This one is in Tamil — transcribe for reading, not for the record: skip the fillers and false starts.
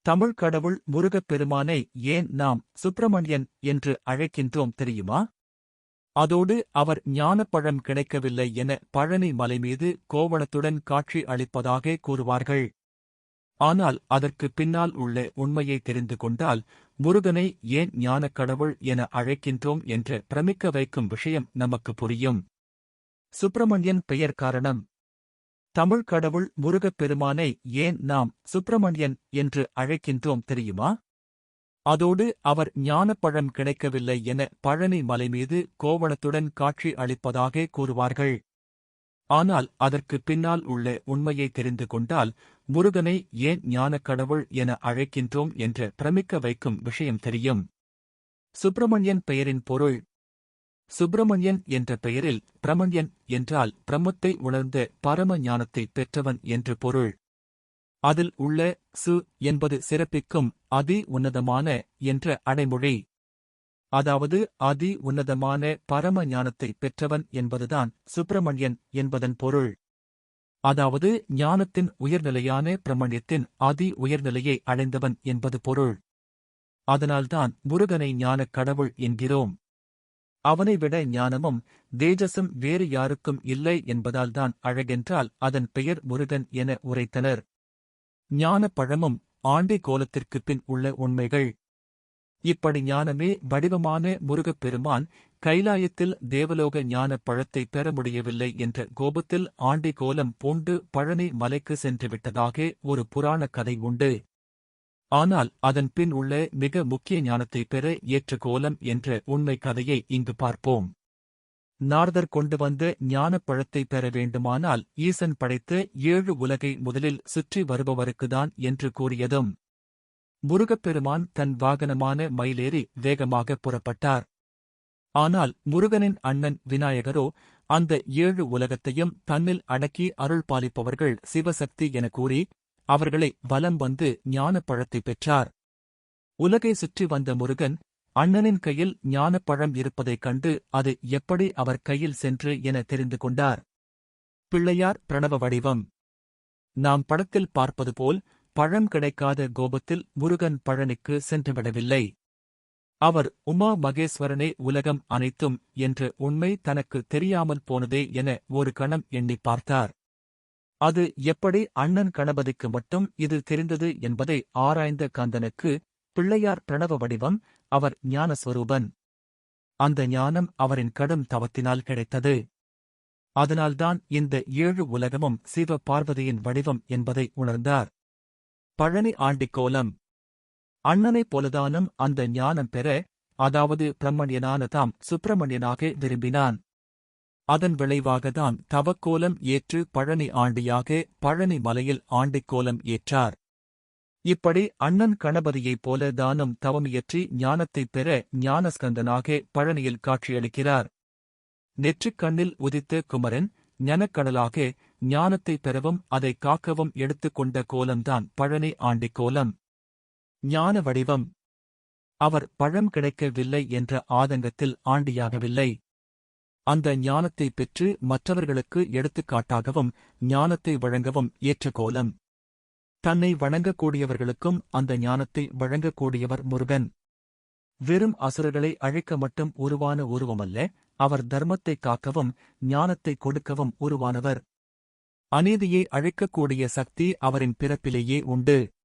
தமிழ் கடவுள் முருகப்பெருமானை ஏன் நாம் சுப்பிரமணியன் என்று அழைக்கின்றோம் தெரியுமா? அதோடு அவர் ஞானப்பழம் கிடைக்கவில்லை என பழனி மலை மீது கோவணத்துடன் காட்சி அளிப்பதாக கூறுவார்கள். ஆனால் அதற்கு பின்னால் உள்ள உண்மையை தெரிந்து கொண்டால் முருகனை ஏன் ஞானக் கடவுள் என அழைக்கின்றோம் என்ற பிரமிக்க வைக்கும் விஷயம் நமக்கு புரியும். சுப்பிரமணியன் பெயர் காரணம். தமிழ் கடவுள் முருகப்பெருமானை ஏன் நாம் சுப்பிரமணியன் என்று அழைக்கின்றோம் தெரியுமா? அதோடு அவர் ஞானப்பழம் கிடைக்கவில்லை என பழனி மலை மீது கோவணத்துடன் காட்சி அளிப்பதாக கூறுவார்கள். ஆனால் அதற்கு பின்னால் உள்ள உண்மையை தெரிந்து கொண்டால் முருகனை ஏன் ஞானக் கடவுள் என அழைக்கின்றோம் என்ற பிரமிக்க வைக்கும் விஷயம் தெரியும். சுப்பிரமணியன் பெயரின் பொருள். சுப்பிரமணியன் என்ற பெயரில் பிரமண்யன் என்றால் பிரம்மத்தை உணர்ந்த பரம ஞானத்தை பெற்றவன் என்று பொருள். அதில் உள்ள சு என்பது சிறப்பிக்கும் அதி உன்னதமான என்ற அடைமொழி. அதாவது அதி உன்னதமான பரம ஞானத்தை பெற்றவன் என்பதுதான் சுப்பிரமணியன் என்பதன் பொருள். அதாவது ஞானத்தின் உயர்நிலையான பிரமண்யத்தின் அதி உயர்நிலையை அடைந்தவன் என்பது பொருள். அதனால்தான் முருகனை ஞானக் கடவுள் என்கிறோம். அவனை விட ஞானமும் தேஜஸும் வேறு யாருக்கும் இல்லை என்பதால்தான் அழகென்றால் அதன் பெயர் முருகன் என உரைத்தனர். ஞானப் பழமும் ஆண்டி கோலத்திற்குப் பின் உள்ள உண்மைகள். இப்படி ஞானமே வடிவமான முருகப்பெருமான் கைலாயத்தில் தேவலோக ஞானப் பழத்தை பெற முடியவில்லை என்ற கோபத்தில் ஆண்டி கோலம் பூண்டு பழனி மலைக்கு சென்று விட்டதாக ஒரு புராணக் கதை உண்டு. ஆனால் அதன் பின் உள்ள மிக முக்கிய ஞானத்தை பெற ஏற்ற கோலம் என்ற உண்மை கதையை இங்கு பார்ப்போம். நாரதர் கொண்டு வந்த ஞானப் பழத்தை பெற வேண்டுமானால் ஈசன் படைத்த 7 உலகை முதலில் சுற்றி வருபவருக்குதான் என்று கூறியதும் முருகப்பெருமான் தன் வாகனமான மயிலேறி வேகமாக புறப்பட்டார். ஆனால் முருகனின் அண்ணன் விநாயகரோ அந்த 7 உலகத்தையும் தன்னில் அடக்கி அருள் பாலிப்பவர்கள் சிவசக்தி என கூறி அவர்களை வலம் வந்து ஞானப் பழத்தை பெற்றார். உலகை சுற்றி வந்த முருகன் அண்ணனின் கையில் ஞானப்பழம் இருப்பதைக் கண்டு அது எப்படி அவர் கையில் சென்று என தெரிந்து கொண்டார். பிள்ளையார் பிரணவ வடிவம். நாம் படத்தில் பார்ப்பது போல் பழம் கிடைக்காத கோபத்தில் முருகன் பழனிக்கு சென்றுவிடவில்லை. அவர் உமா மகேஸ்வரனே உலகம் அனைத்தும் என்ற உண்மை தனக்கு தெரியாமல் போனதே என ஒரு கணம் எண்ணிப் பார்த்தார். அது எப்படி அண்ணன் கணபதிக்கு மட்டும் இது தெரிந்தது என்பதை ஆராய்ந்த கந்தனுக்கு பிள்ளையார் பிரணவ வடிவம், அவர் ஞானஸ்வரூபன். அந்த ஞானம் அவரின் கடும் தவத்தினால் கிடைத்தது. அதனால்தான் இந்த 7 உலகமும் சிவ பார்வதியின் வடிவம் என்பதை உணர்ந்தார். பழனி ஆண்டிக் கோலம். அண்ணனைப் போலதானும் அந்த ஞானம் பெற, அதாவது பிரம்மண்யனான தாம் சுப்பிரமணியனாக விரும்பினான். அதன் விளைவாகத்தான் தவக்கோலம் ஏற்று பழனி ஆண்டியாக பழனி மலையில் ஆண்டிக் கோலம் ஏற்றார். இப்படி அண்ணன் கணபதியைப் போல தானும் தவமியற்றி ஞானத்தைப் பெற ஞானஸ்கந்தனாக பழனியில் காட்சியளிக்கிறார். நெற்றிக் கண்ணில் உதித்த குமரன் ஞானக்கடலாக ஞானத்தைப் பெறவும் அதை காக்கவும் எடுத்துக்கொண்ட கோலம்தான் பழனி ஆண்டிக் கோலம். ஞான வடிவம். அவர் பழம் கிடைக்கவில்லை என்ற ஆதங்கத்தில் ஆண்டியாகவில்லை. அந்த ஞானத்தை பெற்று மற்றவர்களுக்கு எடுத்துக்காட்டாகவும் ஞானத்தை வழங்கவும் ஏற்ற கோலம். தன்னை வணங்கக்கூடியவர்களுக்கும் அந்த ஞானத்தை வழங்கக்கூடியவர் முருகன். வெறும் அசுரர்களை அழிக்க மட்டும் உருவான உருவமல்ல, அவர் தர்மத்தை காக்கவும் ஞானத்தை கொடுக்கவும் உருவானவர். அநீதியை அழிக்கக்கூடிய சக்தி அவரின் பிறப்பிலேயே உண்டு.